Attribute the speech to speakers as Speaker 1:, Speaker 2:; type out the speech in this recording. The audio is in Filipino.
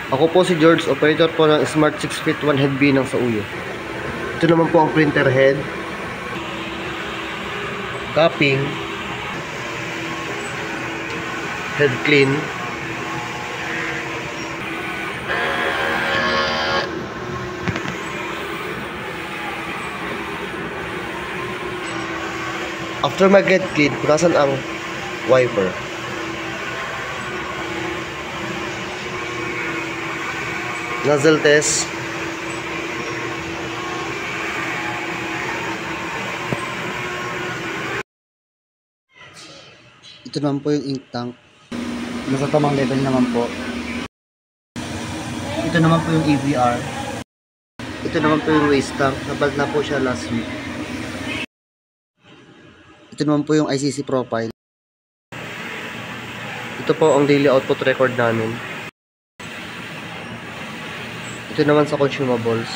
Speaker 1: Ako po si George, operator po ng Smart 6 Feet 1 Head B ng Sauyo. Ito naman po ang printer head, cupping, head clean, after mag-head clean, punasan ang wiper. Nozzle test. Ito naman po yung ink tank. Nasa tamang level naman po. Ito naman po yung AVR. Ito naman po yung waste tank. Nabal na po siya last week. Ito naman po yung ICC profile. Ito po ang daily output record namin. Ito naman sa consumables.